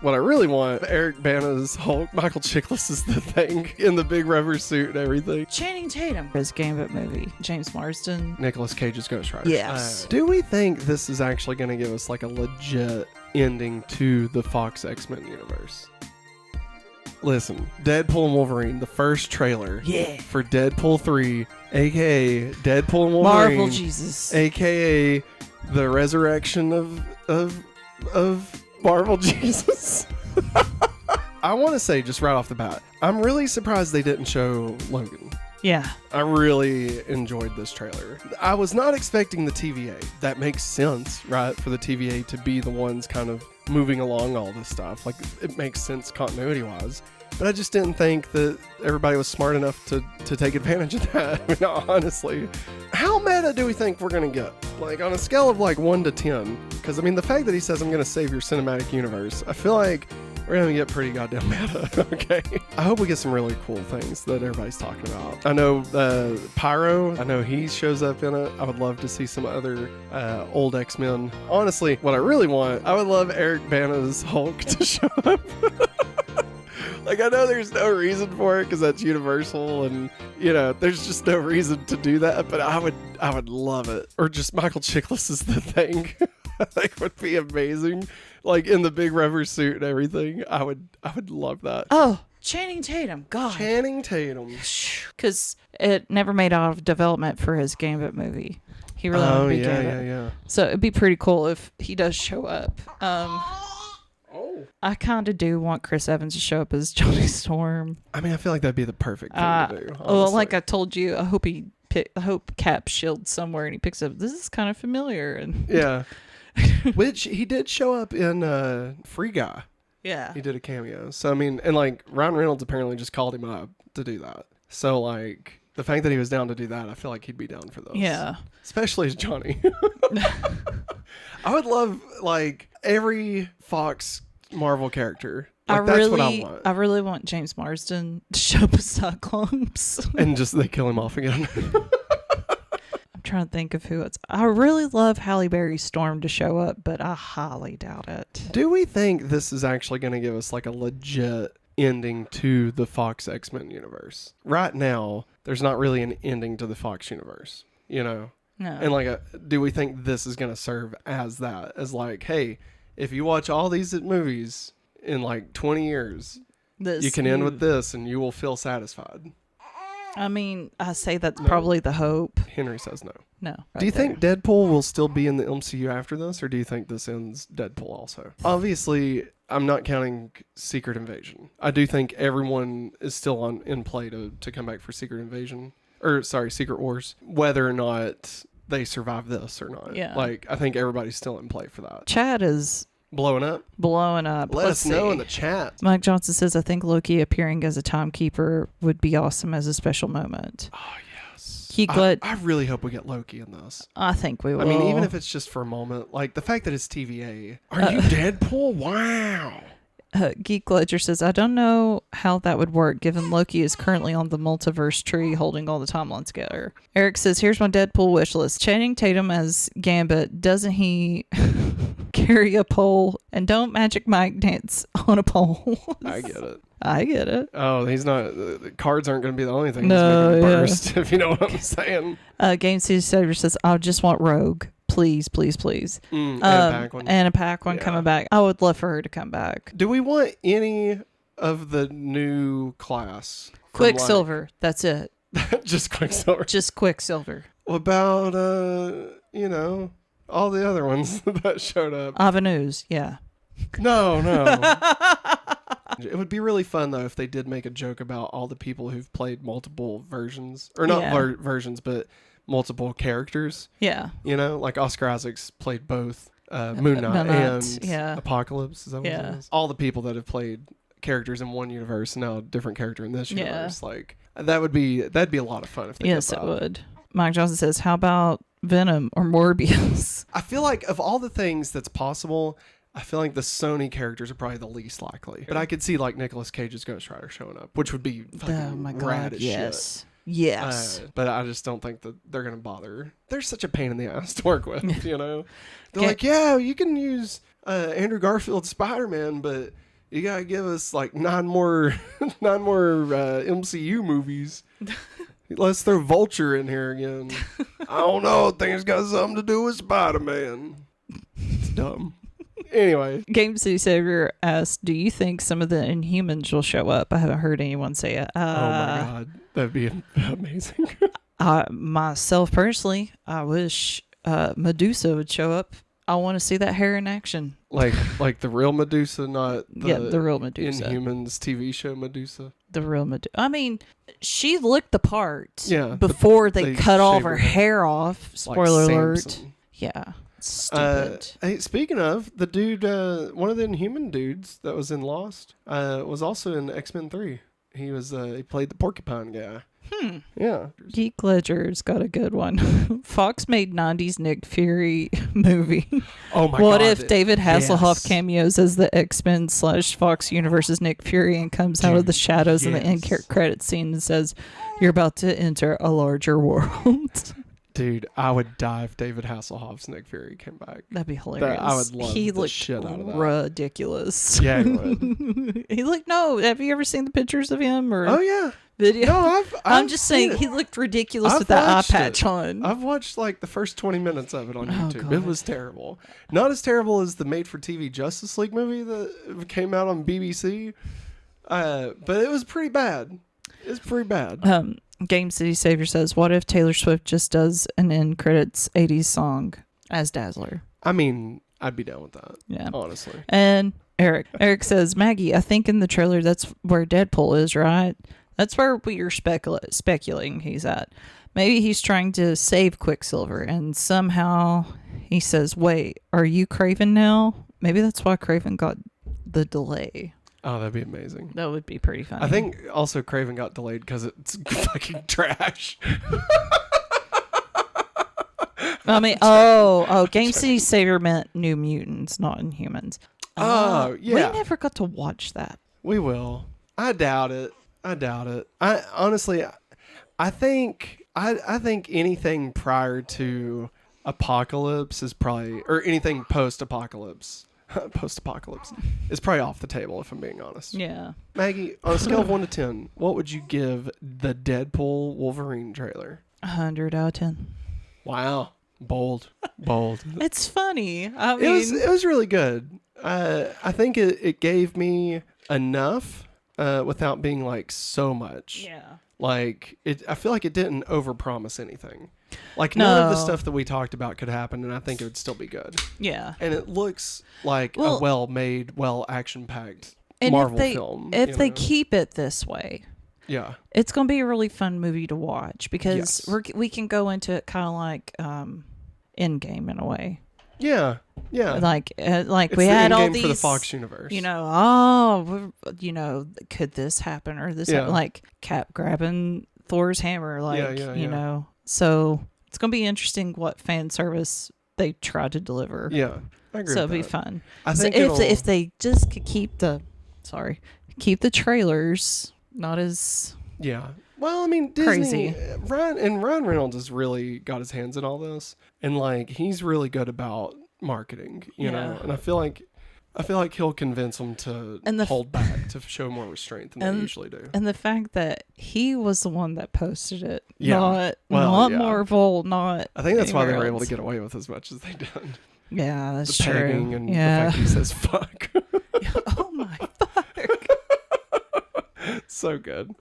What I really want, Eric Bana's Hulk, Michael Chiklis is the thing in the big rubber suit and everything. Channing Tatum. His Gambit movie. James Marsden. Nicolas Cage's Ghost Rider. Yes. Do we think this is actually going to give us like a legit ending to the Fox X-Men universe? Listen, Deadpool and Wolverine, the first trailer for Deadpool 3, aka Deadpool and Wolverine. Marvel Jesus. Aka the resurrection of Marvel Jesus. I want to say just right off the bat, I'm really surprised they didn't show Logan. Yeah. I really enjoyed this trailer. I was not expecting the TVA. That makes sense, right? For the TVA to be the ones kind of moving along all this stuff. Like, it makes sense continuity-wise. But I just didn't think that everybody was smart enough to take advantage of that. I mean, honestly. How meta do we think we're going to get? Like, on a scale of like 1 to 10. Because, I mean, the fact that he says, I'm going to save your cinematic universe, I feel like we're going to get pretty goddamn meta, okay? I hope we get some really cool things that everybody's talking about. I know Pyro, I know he shows up in it. I would love to see some other old X-Men. Honestly, what I really want, I would love Eric Bana's Hulk to show up. Like, I know there's no reason for it because that's Universal and, you know, there's just no reason to do that, but I would love it. Or just Michael Chiklis is the thing. I think would be amazing. Like, in the big rubber suit and everything. I would love that. Oh, Channing Tatum. God. Channing Tatum. Because it never made out of development for his Gambit movie. He really wanted to be Gambit. Yeah. So it'd be pretty cool if he does show up. I kind of do want Chris Evans to show up as Johnny Storm. I mean, I feel like that'd be the perfect thing to do. Honestly. Well, like I told you, I hope Cap shields somewhere and he picks up. This is kind of familiar. And yeah. Which he did show up in Free Guy. Yeah. He did a cameo. So, I mean, and like Ryan Reynolds apparently just called him up to do that. So, like, the fact that he was down to do that, I feel like he'd be down for those. Yeah. Especially as Johnny. I would love, like, every Fox Marvel character. Like, that's what I want. I really want James Marsden to show up as Cyclops. And just they kill him off again. I'm trying to think of who it's. I really love Halle Berry's Storm to show up, but I highly doubt it. Do we think this is actually going to give us like a legit ending to the Fox X-Men universe? Right now, there's not really an ending to the Fox universe, you know? No. And like, do we think this is going to serve as that? As like, hey, if you watch all these movies in like 20 years, you can end with this and you will feel satisfied. I mean, I say that's probably the hope. Henry says no. No. Do you think Deadpool will still be in the MCU after this, or do you think this ends Deadpool also? Obviously, I'm not counting Secret Invasion. I do think everyone is still in play to come back for Secret Invasion. Or, sorry, Secret Wars. Whether or not they survive this or not. Yeah. Like, I think everybody's still in play for that. Chat is blowing up? Let us know in the chat. Mike Johnson says, I think Loki appearing as a timekeeper would be awesome as a special moment. Oh, yes. I really hope we get Loki in this. I think we will. I mean, even if it's just for a moment, like the fact that it's TVA. Are you Deadpool? Wow. Geek Ledger says, I don't know how that would work given Loki is currently on the multiverse tree holding all the timelines together. Eric says, here's my Deadpool wish list. Channing Tatum as Gambit. Doesn't he carry a pole? And don't Magic Mike dance on a pole? I get it. Oh, he's not. The cards aren't going to be the only thing that's making burst, if you know what I'm saying. Game City Savior says, I just want Rogue. Please. And a pack one. Coming back. I would love for her to come back. Do we want any of the new class? Quicksilver. That's it. Just Quicksilver. Just Quicksilver. What about, all the other ones that showed up? Avenues, yeah. No. It would be really fun, though, if they did make a joke about all the people who've played multiple versions. Or not versions, but multiple characters. Yeah. You know, like Oscar Isaac's played both Moon Knight and Apocalypse. Is that what it is? All the people that have played characters in one universe, now a different character in this universe. Like, that'd be a lot of fun if they did that. Yes, it would. Mike Johnson says, how about Venom or Morbius? I feel like of all the things that's possible, I feel like the Sony characters are probably the least likely. But I could see like Nicolas Cage's Ghost Rider showing up, which would be fucking rad as shit. Yes. But I just don't think that they're going to bother. They're such a pain in the ass to work with, you know? They're like, yeah, you can use Andrew Garfield's Spider-Man, but You gotta give us like 9 more MCU movies. Let's throw Vulture in here again. I don't know. I think it's got something to do with Spider-Man. It's dumb. Anyway. Game City Savior asked, do you think some of the Inhumans will show up? I haven't heard anyone say it. Oh my God. That'd be amazing. Myself personally, I wish Medusa would show up. I want to see that hair in action. Like the real Medusa, not the real Medusa. Inhumans TV show Medusa. The real Medusa. I mean, she looked the part. Yeah. Before they cut all of her hair off. Spoiler like alert. Samson. Yeah. Stupid. Hey, speaking of, the dude, one of the Inhuman dudes that was in Lost, was also in X-Men 3. He played the porcupine guy. Yeah. Geek Ledger's got a good one. Fox made 90s Nick Fury movie. Oh my God. What if David Hasselhoff cameos as the X-Men / Fox Universe's Nick Fury and comes out of the shadows in the end credit scene and says, "You're about to enter a larger world." Dude, I would die if David Hasselhoff's Nick Fury came back. That'd be hilarious. I would love he the looked shit out of that. Ridiculous. Yeah, he would. He looked, no, have you ever seen the pictures of him or Oh, yeah. video? No, I'm just saying he looked ridiculous with that eye patch on. I've watched like the first 20 minutes of it on YouTube. God. It was terrible. Not as terrible as the made-for-TV Justice League movie that came out on BBC, but it was pretty bad. It's pretty bad. Game City Savior says, what if Taylor Swift just does an end credits 80s song as Dazzler? I mean, I'd be down with that. Yeah. Honestly. And Eric says, Maggie, I think in the trailer that's where Deadpool is, right? That's where we are speculating he's at. Maybe he's trying to save Quicksilver and somehow he says, wait, are you Craven now? Maybe that's why Craven got the delay. Oh, that'd be amazing. That would be pretty funny. I think also Craven got delayed because it's fucking trash. I mean, Game City Savior meant New Mutants, not Inhumans. Oh, yeah. We never got to watch that. We will. I doubt it. I honestly, I think anything prior to Apocalypse is probably, or anything post-apocalypse is probably off the table, if I'm being honest. Yeah. Maggie, on a scale of 1 to 10, what would you give the Deadpool Wolverine trailer? 100 out of 10. Wow. Bold. It's funny. I mean, it was really good. I think it gave me enough without being like so much. yeah. Like I feel like it didn't overpromise anything. Like none of the stuff that we talked about could happen, and I think it would still be good. Yeah. And it looks like a well-made, action-packed Marvel film. If they keep it this way, yeah, it's going to be a really fun movie to watch because Yes. we can go into it kind of like Endgame in a way. Yeah. Like It's we the had all Endgame these for the Fox universe. Could this happen or this Yeah. happen? Like Cap grabbing Thor's hammer, Yeah. know. So it's going to be interesting what fan service they try to deliver. Yeah, I agree. So with it'll be that. fun. I So think if they just could keep the trailers not as Well, I mean, Disney, crazy. Ryan Reynolds has really got his hands in all this, and like he's really good about marketing, you know. And I feel like he'll convince them to hold back, to show more restraint than they usually do. And the fact that he was the one that posted it, Yeah. not Marvel, not. I think that's why they were anywhere able to else. get away with as much as they did. Yeah, that's The true. pegging and the yeah. fact he says fuck. Oh my fuck. So good.